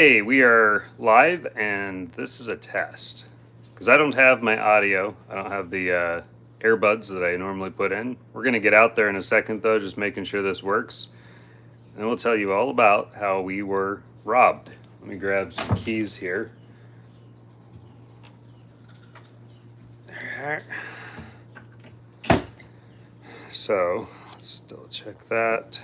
Hey, we are live and this is a test because I don't have my audio. I don't have the earbuds that I normally put in. We're going to get out there in a second though, just making sure this works. And we'll tell you all about how we were robbed. Let me grab some keys here. Alright. So, let's double check that.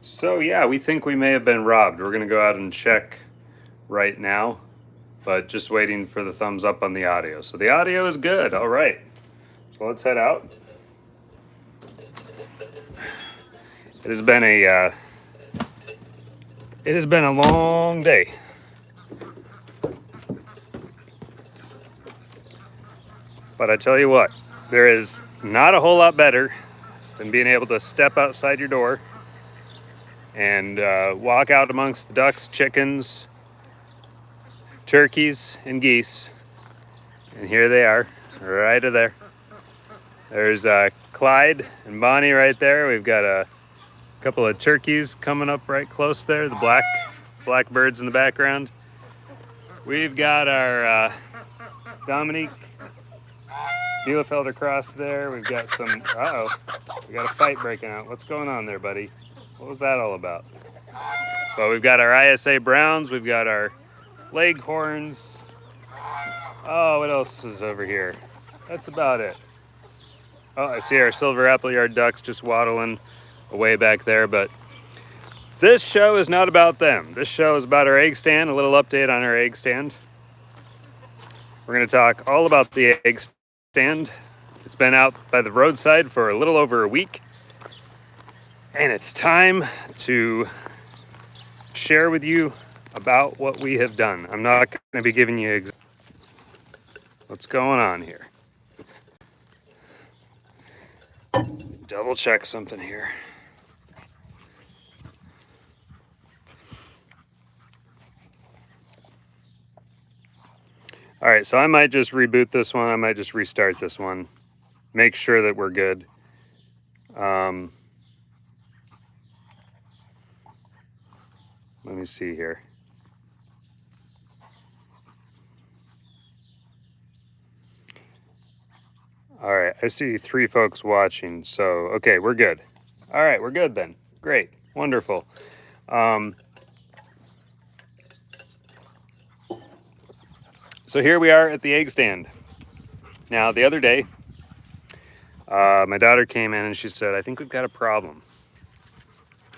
So yeah, we think we may have been robbed. We're going to go out and check right now, but just waiting for the thumbs up on the audio. So the audio is good. All right. So let's head out. It has been a long day. But I tell you what, there is not a whole lot better than being able to step outside your door and walk out amongst the ducks, chickens, turkeys, and geese. And here they are, right there. There's Clyde and Bonnie right there. We've got a couple of turkeys coming up right close there, the black birds in the background. We've got our Dominique Bielefeld across there. We've got some, we got a fight breaking out. What's going on there, buddy? What was that all about? Well, we've got our ISA Browns, we've got our Leghorns. Oh, what else is over here? That's about it. Oh, I see our Silver Appleyard ducks just waddling away back there, but this show is not about them. This show is about our egg stand, a little update on our egg stand. We're going to talk all about the egg stand. It's been out by the roadside for a little over a week, and it's time to share with you about what we have done. I'm not going to be giving you what's going on here. Double check something here. All right, so I might just reboot this one. I might just restart this one. Make sure that we're good. Let me see here. All right, I see 3 folks watching, so okay, we're good. All right, we're good then. Great, wonderful. So here we are at the egg stand. Now, the other day, my daughter came in and she said, I think we've got a problem.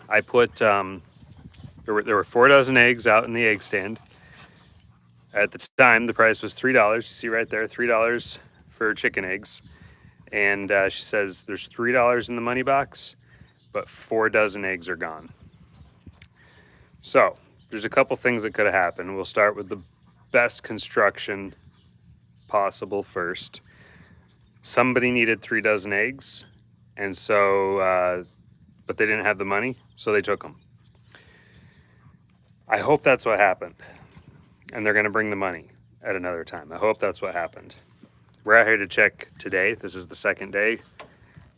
I put, there were 4 dozen eggs out in the egg stand. At the time, the price was $3. You see right there, $3 for chicken eggs. And she says there's $3 in the money box, but 4 dozen eggs are gone. So there's a couple things that could have happened. We'll start with the best construction possible first. Somebody needed 3 dozen eggs, and so, but they didn't have the money, so they took them. I hope that's what happened, and they're going to bring the money at another time. I hope that's what happened. We're out here to check today. This is the second day.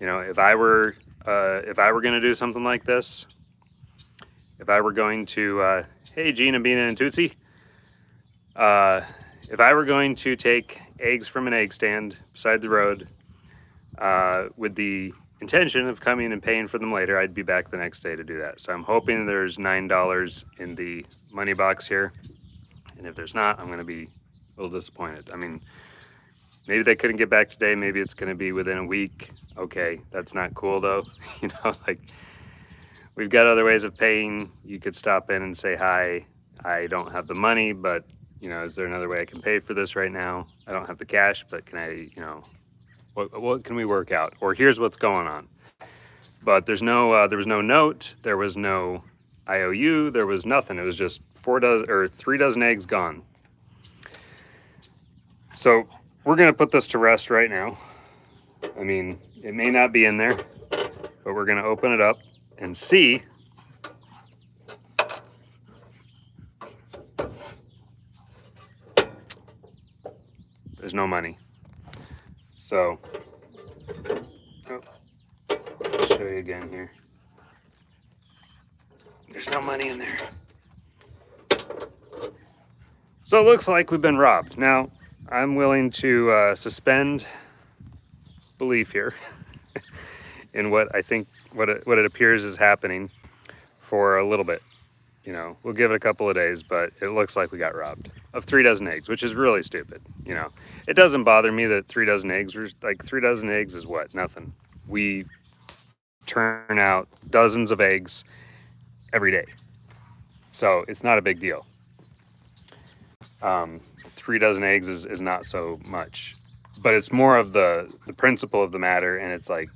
You know, if I were going to do something like this, if I were going to, hey Gina, Bina, and Tootsie, if I were going to take eggs from an egg stand beside the road with the intention of coming and paying for them later, I'd be back the next day to do that. So I'm hoping there's $9 in the money box here, and if there's not, I'm going to be a little disappointed. I mean, maybe they couldn't get back today. Maybe it's going to be within a week. Okay, that's not cool though. You know, like, we've got other ways of paying. You could stop in and say, hi, I don't have the money, but, you know, is there another way I can pay for this right now? I don't have the cash, but can I, you know, what can we work out? Or here's what's going on. But there's no, there was no note. There was no IOU. There was nothing. It was just 3 dozen eggs gone. So we're going to put this to rest right now. I mean, it may not be in there, but we're going to open it up and see there's no money. So, I'll show you again here. There's no money in there. So it looks like we've been robbed. Now, I'm willing to suspend belief here in what I think, what it appears is happening for a little bit. You know, we'll give it a couple of days, but it looks like we got robbed of 3 dozen eggs, which is really stupid. You know, it doesn't bother me that 3 dozen eggs were like 3 dozen eggs is what? Nothing. We turn out dozens of eggs every day. So it's not a big deal. 3 dozen eggs is not so much, but it's more of the principle of the matter. And it's like,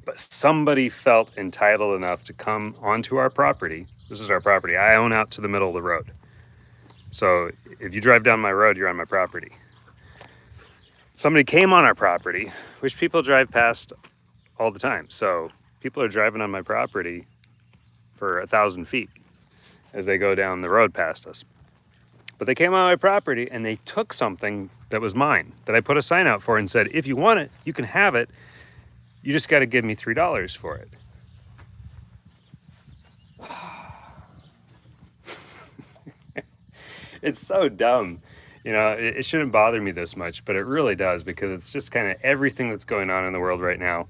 but somebody felt entitled enough to come onto our property. This is our property. I own out to the middle of the road. So if you drive down my road, you're on my property. Somebody came on our property, which people drive past all the time. So people are driving on my property for 1,000 feet as they go down the road past us. But they came on my property and they took something that was mine, that I put a sign out for and said, if you want it, you can have it. You just got to give me $3 for it. It's so dumb. You know, it shouldn't bother me this much, but it really does, because it's just kind of everything that's going on in the world right now.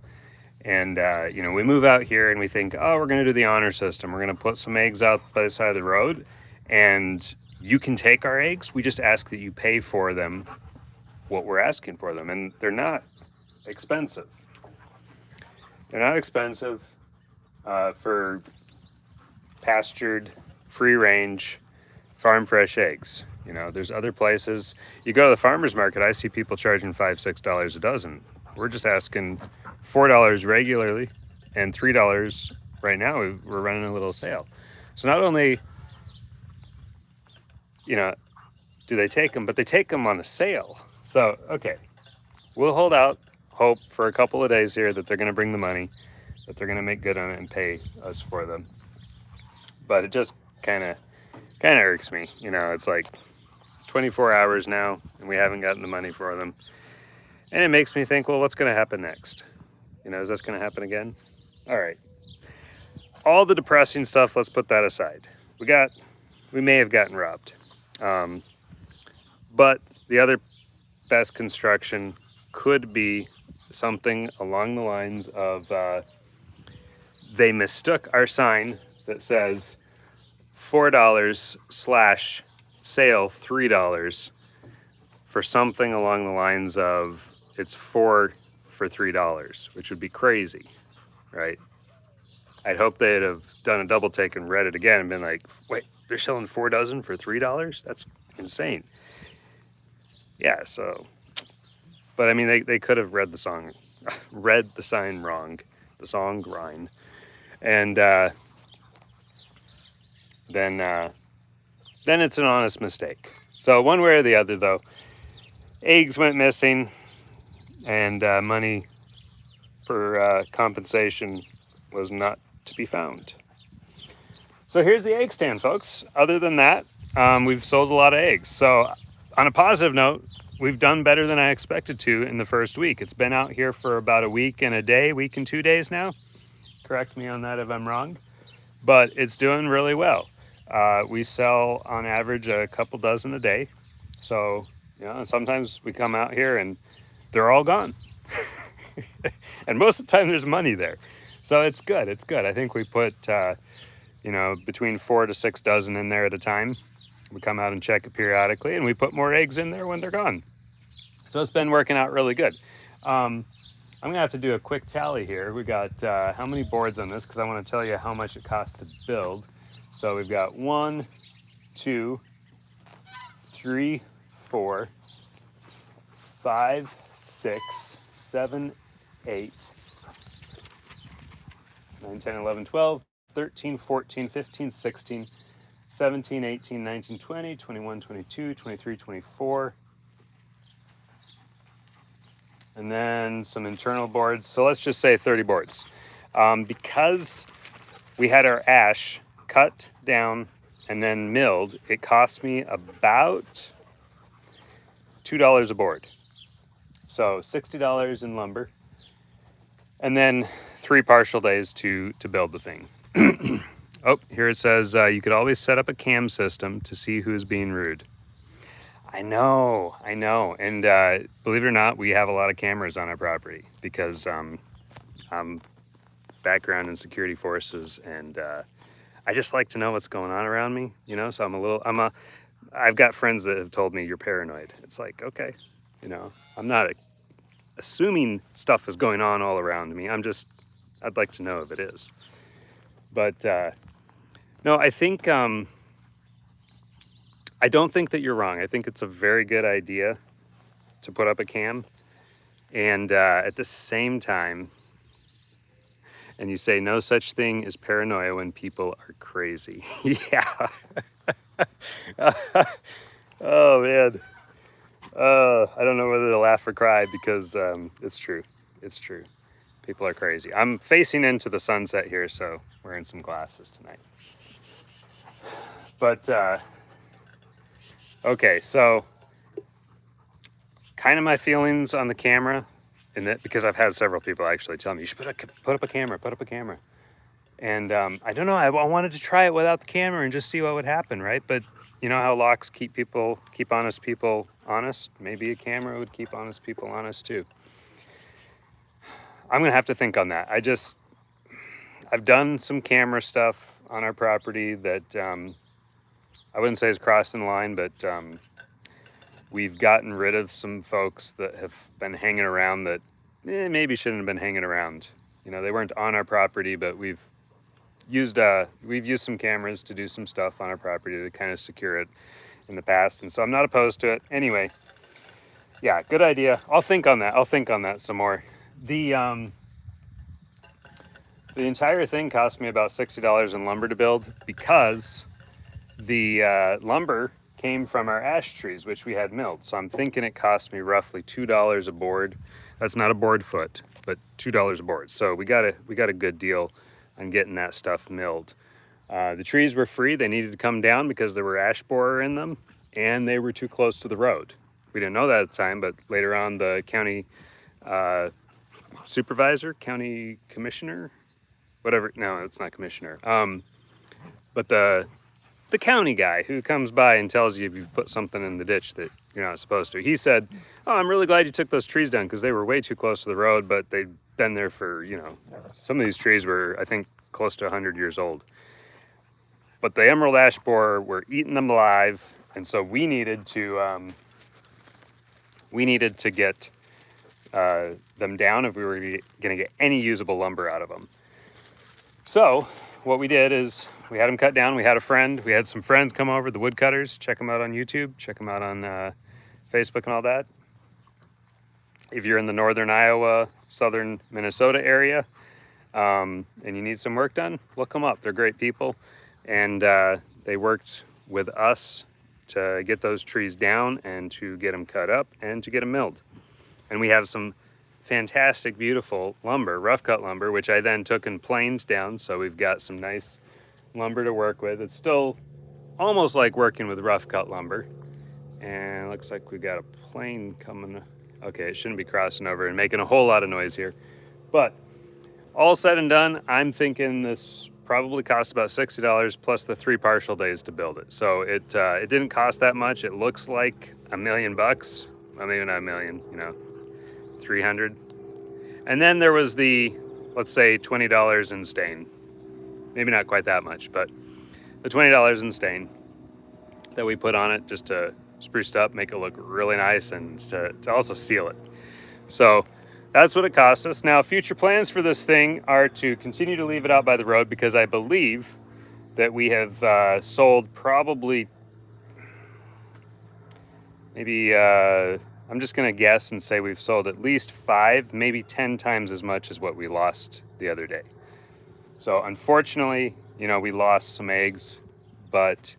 And, you know, we move out here and we think, oh, we're going to do the honor system. We're going to put some eggs out by the side of the road and you can take our eggs. We just ask that you pay for them what we're asking for them. And they're not expensive. They're not expensive for pastured, free range, farm fresh eggs. You know, there's other places. You go to the farmer's market, I see people charging $5, $6 a dozen. We're just asking $4 regularly and $3 right now. We're running a little sale. So not only, you know, do they take them, but they take them on a sale. So, okay, we'll hold out hope for a couple of days here that they're going to bring the money, that they're going to make good on it and pay us for them. But it just kind of irks me. You know, it's like, it's 24 hours now and we haven't gotten the money for them. And it makes me think, well, what's going to happen next? You know, is this going to happen again? All right. All the depressing stuff, let's put that aside. We may have gotten robbed. But the other best construction could be something along the lines of they mistook our sign that says $4/sale $3 for something along the lines of it's 4 for $3, which would be crazy, right? I'd hope they'd have done a double take and read it again and been like, wait, they're selling 4 dozen for $3? That's insane. Yeah, so, but I mean, they could have read the sign wrong, the song grind, and then it's an honest mistake. So one way or the other, though, eggs went missing, and money for compensation was not to be found. So here's the egg stand, folks. Other than that, we've sold a lot of eggs. So on a positive note, we've done better than I expected to in the first week. It's been out here for about a week and 2 days now. Correct me on that if I'm wrong, but it's doing really well. We sell on average a couple dozen a day. So, you know, sometimes we come out here and they're all gone. And most of the time there's money there. So it's good. It's good. I think we put, you know, between 4 to 6 dozen in there at a time. We come out and check it periodically, and we put more eggs in there when they're gone. So it's been working out really good. I'm gonna have to do a quick tally here. We got how many boards on this, because I want to tell you how much it costs to build. So we've got 1, 2, 3, 4, 5, 6, 7, 8, 9, 10, 11, 12, 13, 14, 15, 16, 17, 18, 19, 20, 21, 22, 23, 24. And then some internal boards. So let's just say 30 boards. Because we had our ash cut down and then milled, it cost me about $2 a board. So $60 in lumber. And then 3 partial days to build the thing. Oh, here it says you could always set up a cam system to see who's being rude. I know. And believe it or not, we have a lot of cameras on our property because I'm background in security forces, and I just like to know what's going on around me, you know? So I've got friends that have told me you're paranoid. It's like, okay, you know, I'm not assuming stuff is going on all around me. I'd like to know if it is. But no, I think, I don't think that you're wrong. I think it's a very good idea to put up a cam. And at the same time, and you say no such thing as paranoia when people are crazy. Yeah. Oh, man. I don't know whether to laugh or cry because it's true. It's true. People are crazy. I'm facing into the sunset here, so wearing some glasses tonight. But, okay, so kind of my feelings on the camera, and that because I've had several people actually tell me, you should put up a camera. And I don't know, I wanted to try it without the camera and just see what would happen, right? But you know how locks keep honest people honest? Maybe a camera would keep honest people honest too. I'm gonna have to think on that. I've done some camera stuff on our property that I wouldn't say is crossing the line, but we've gotten rid of some folks that have been hanging around that maybe shouldn't have been hanging around. You know, they weren't on our property, but we've used some cameras to do some stuff on our property to kind of secure it in the past, and so I'm not opposed to it. Anyway, yeah, good idea. I'll think on that some more. The entire thing cost me about $60 in lumber to build because the lumber came from our ash trees, which we had milled. So I'm thinking it cost me roughly $2 a board. That's not a board foot, but $2 a board. So we got a good deal on getting that stuff milled. The trees were free. They needed to come down because there were ash borer in them, and they were too close to the road. We didn't know that at the time, but later on the county supervisor, county commissioner, whatever, no, it's not commissioner, but the county guy who comes by and tells you if you've put something in the ditch that you're not supposed to. He said, oh, I'm really glad you took those trees down because they were way too close to the road, but they'd been there for, you know, some of these trees were, I think, close to 100 years old. But the emerald ash borer were eating them alive, and so we needed to get them down if we were going to get any usable lumber out of them. So what we did is we had them cut down. We had some friends come over, the woodcutters. Check them out on YouTube. Check them out on Facebook and all that. If you're in the northern Iowa, southern Minnesota area, and you need some work done, look them up. They're great people. And they worked with us to get those trees down and to get them cut up and to get them milled. And we have some fantastic, beautiful lumber, rough cut lumber, which I then took and planed down. So we've got some nice lumber to work with. It's still almost like working with rough cut lumber. And it looks like we've got a plane coming. Okay, it shouldn't be crossing over and making a whole lot of noise here. But all said and done, I'm thinking this probably cost about $60 plus the 3 partial days to build it. So it didn't cost that much. It looks like $1 million bucks. Well, maybe not $1 million, you know, 300. And then there was the, let's say, $20 in stain. Maybe not quite that much, but the $20 in stain that we put on it just to spruce it up, make it look really nice, and to also seal it. So that's what it cost us. Now, future plans for this thing are to continue to leave it out by the road because I believe that we have sold probably maybe, I'm just gonna guess and say we've sold at least 5, maybe 10 times as much as what we lost the other day. So unfortunately, you know, we lost some eggs, but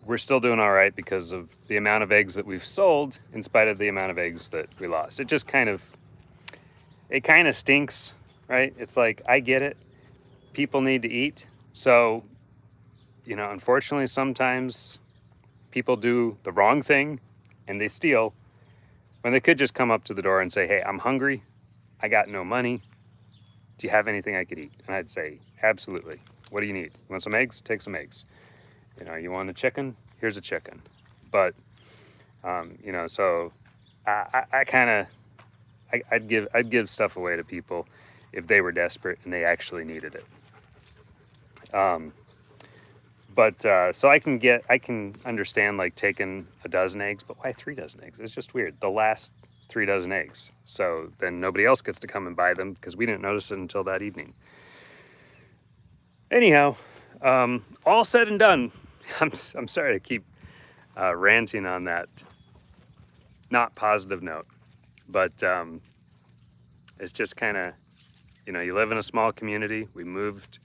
we're still doing all right because of the amount of eggs that we've sold in spite of the amount of eggs that we lost. It just kind of stinks, right? It's like, I get it. People need to eat. So, you know, unfortunately, sometimes people do the wrong thing and they steal when they could just come up to the door and say, hey, I'm hungry. I got no money. do you have anything I could eat? And I'd say, absolutely. What do you need? You want some eggs? Take some eggs. You know, you want a chicken? Here's a chicken. But, you know, so I kind of, I'd give stuff away to people if they were desperate and they actually needed it. So I can understand like taking a dozen eggs, but why 3 dozen eggs? It's just weird. The last 3 dozen eggs. So then nobody else gets to come and buy them because we didn't notice it until that evening. Anyhow, all said and done, I'm sorry to keep ranting on that not positive note, but it's just kind of, you know, you live in a small community. We moved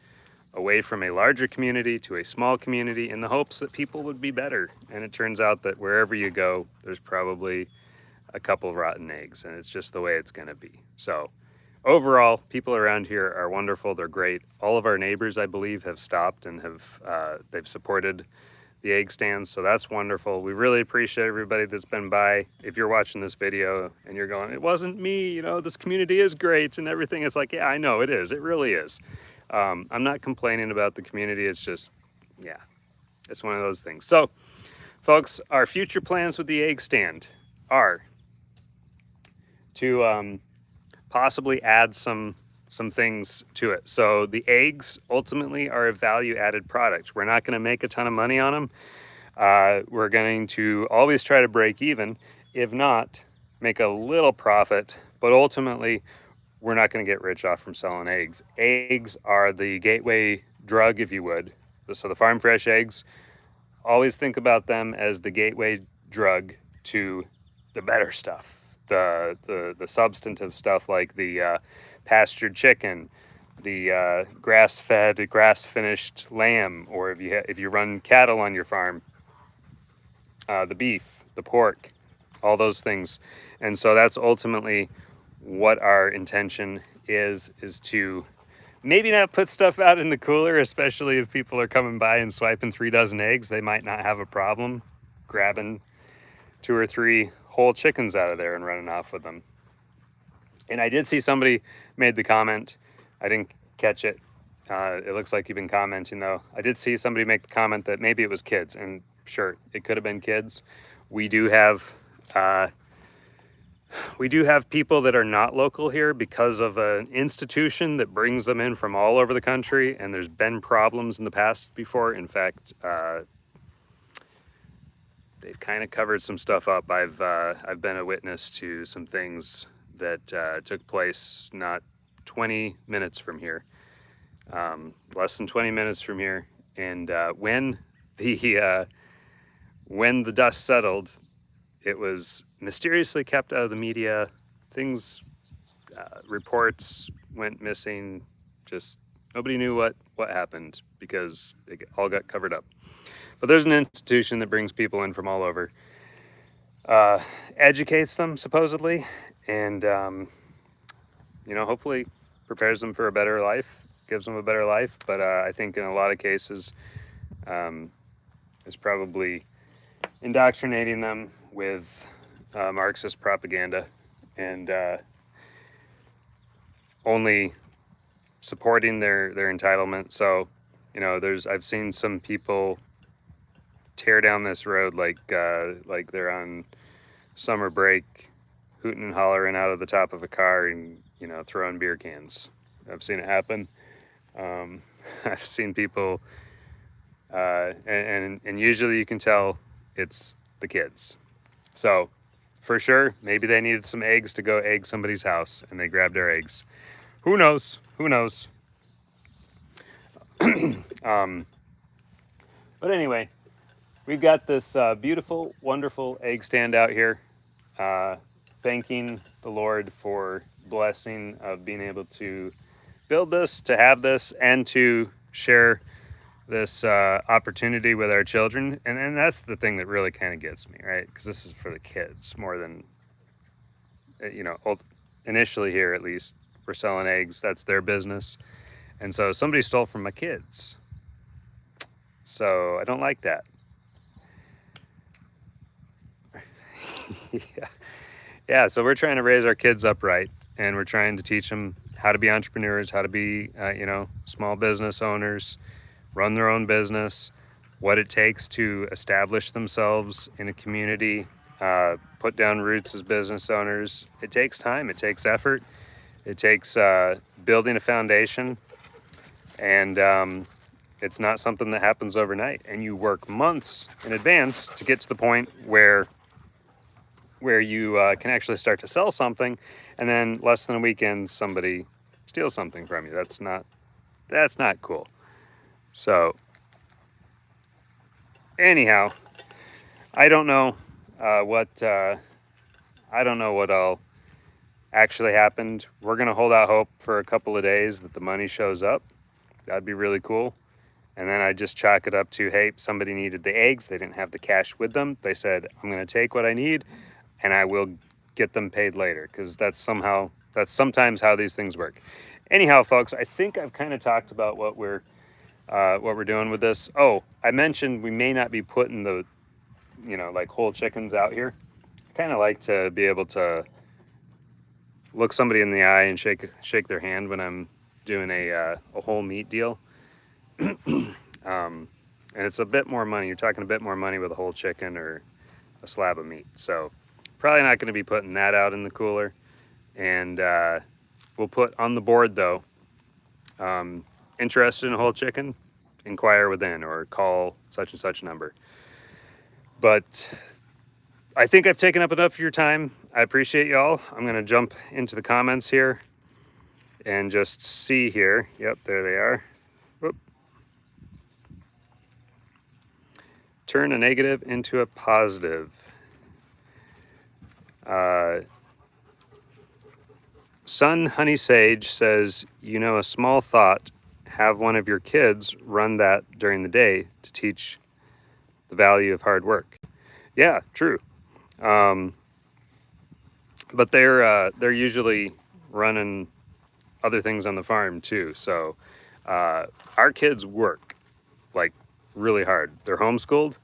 away from a larger community to a small community in the hopes that people would be better. And it turns out that wherever you go, there's probably a couple rotten eggs, and it's just the way it's going to be. So overall, people around here are wonderful. They're great. All of our neighbors, I believe, have stopped and they've supported the egg stands. So that's wonderful. We really appreciate everybody that's been by. If you're watching this video and you're going, it wasn't me, you know, this community is great and everything. It's like, yeah, I know it is. It really is. I'm not complaining about the community. It's just, yeah, it's one of those things. So, folks, our future plans with the egg stand are to possibly add some things to it. So the eggs ultimately are a value-added product. We're not going to make a ton of money on them. We're going to always try to break even. If not, make a little profit, but ultimately we're not going to get rich off from selling eggs. Eggs are the gateway drug, if you would. So the farm fresh eggs, always think about them as the gateway drug to the better stuff, the substantive stuff like the pastured chicken, the grass-fed, grass-finished lamb, or if you run cattle on your farm, the beef, the pork, all those things. And so that's ultimately what our intention is to maybe not put stuff out in the cooler, especially if people are coming by and swiping 3 dozen eggs. They might not have a problem grabbing 2 or 3 whole chickens out of there and running off with them. And I did see somebody made the comment. I didn't catch it. It looks like you've been commenting though. I did see somebody make the comment that maybe it was kids, and sure, it could have been kids. We do have people that are not local here because of an institution that brings them in from all over the country, and there's been problems in the past before. In fact, they've kind of covered some stuff up. I've been a witness to some things that took place not 20 minutes from here, less than 20 minutes from here. And when the dust settled, it was mysteriously kept out of the media. Things, reports went missing. Just nobody knew what happened because it all got covered up. But there's an institution that brings people in from all over, educates them supposedly, and you know, hopefully prepares them for a better life, gives them a better life. But I think in a lot of cases, it's probably indoctrinating them with Marxist propaganda and only supporting their entitlement. So, you know, I've seen some people tear down this road like they're on summer break, hooting and hollering out of the top of a car and, you know, throwing beer cans. I've seen it happen. I've seen people, and usually you can tell it's the kids. So for sure, maybe they needed some eggs to go egg somebody's house and they grabbed their eggs. Who knows? Who knows? But anyway, we've got this beautiful, wonderful egg stand out here. Thanking the Lord for blessing of being able to build this, to have this, and to share this opportunity with our children. And that's the thing that really kind of gets me, right? Because this is for the kids more than, you know, initially here at least, we're selling eggs. That's their business. And so somebody stole from my kids. So I don't like that. Yeah. Yeah, so we're trying to raise our kids upright, and we're trying to teach them how to be entrepreneurs, how to be, you know, small business owners, run their own business, what it takes to establish themselves in a community, put down roots as business owners. It takes time, it takes effort, it takes building a foundation, and it's not something that happens overnight. And you work months in advance to get to the point where you can actually start to sell something, and then less than a weekend somebody steals something from you. That's not cool. So anyhow, I don't know what all actually happened. We're gonna hold out hope for a couple of days that the money shows up. That'd be really cool. And then I just chalk it up to, hey, somebody needed the eggs. They didn't have the cash with them. They said, I'm gonna take what I need and I will get them paid later, because that's sometimes how these things work. Anyhow, folks, I think I've kind of talked about what we're doing with this. Oh, I mentioned we may not be putting the, you know, like whole chickens out here. I kind of like to be able to look somebody in the eye and shake their hand when I'm doing a whole meat deal. And it's a bit more money. You're talking a bit more money with a whole chicken or a slab of meat. So probably not going to be putting that out in the cooler. And we'll put on the board though, interested in a whole chicken, inquire within or call such and such number. But I think I've taken up enough of your time. I appreciate y'all. I'm going to jump into the comments here and just see here. Yep, there they are. Whoop. Turn a negative into a positive. Sun Honey Sage says, you know, a small thought, have one of your kids run that during the day to teach the value of hard work. Yeah, true. But they're usually running other things on the farm too. So our kids work like really hard. They're homeschooled,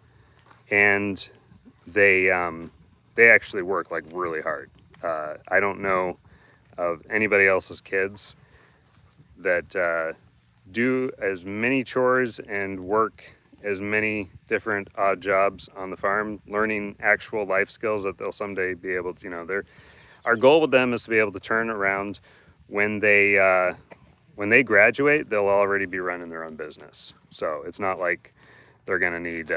and they actually work like really hard. I don't know of anybody else's kids that do as many chores and work as many different odd jobs on the farm, learning actual life skills that they'll someday be able to, you know, our goal with them is to be able to turn around when they graduate, they'll already be running their own business. So it's not like they're gonna need,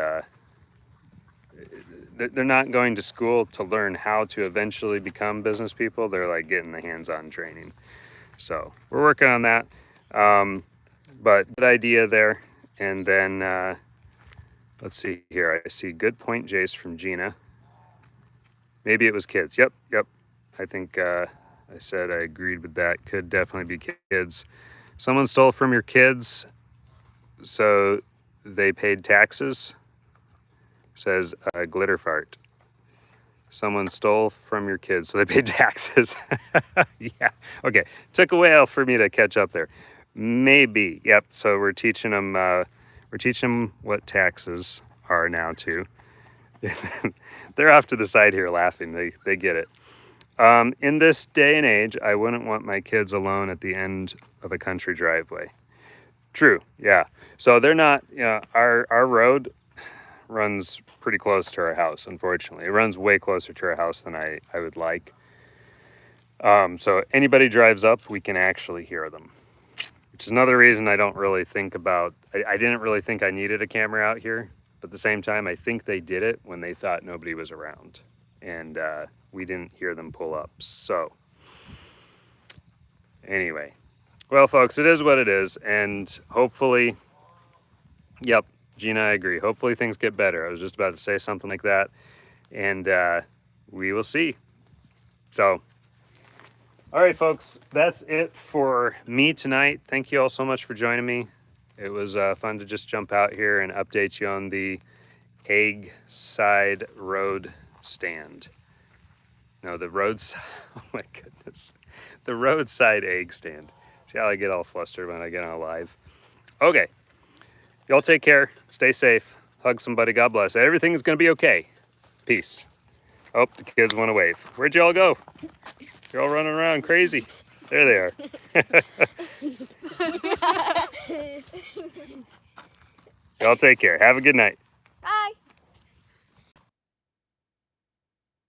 they're not going to school to learn how to eventually become business people. They're like getting the hands-on training. So we're working on that. But good idea there. And then let's see here. I see good point, Jace, from Gina. Maybe it was kids. Yep. I think I said I agreed with that. Could definitely be kids. Someone stole from your kids, so they paid taxes. Says glitter fart. Someone stole from your kids, so they paid taxes. Yeah. Okay. Took a while for me to catch up there. Maybe. Yep. So we're teaching them. We're teaching them what taxes are now too. They're off to the side here laughing. They get it. In this day and age, I wouldn't want my kids alone at the end of a country driveway. True. Yeah. So they're not. You know, our road runs pretty close to our house. Unfortunately, it runs way closer to our house than I would like. So anybody drives up, we can actually hear them, which is another reason I don't really think about. I didn't really think I needed a camera out here, but at the same time, I think they did it when they thought nobody was around, and we didn't hear them pull up. So anyway, well, folks, it is what it is, and hopefully, yep. Gina, I agree. Hopefully things get better. I was just about to say something like that, and we will see. So, all right, folks, that's it for me tonight. Thank you all so much for joining me. It was fun to just jump out here and update you on the egg side road stand. No, the roadside, oh my goodness. The roadside egg stand. See how I get all flustered when I get on live? Okay. Y'all take care, stay safe, hug somebody, God bless. Everything's gonna be okay. Peace. Oh, the kids want to wave. Where'd y'all go? You're all running around crazy. There they are. Y'all take care. Have a good night.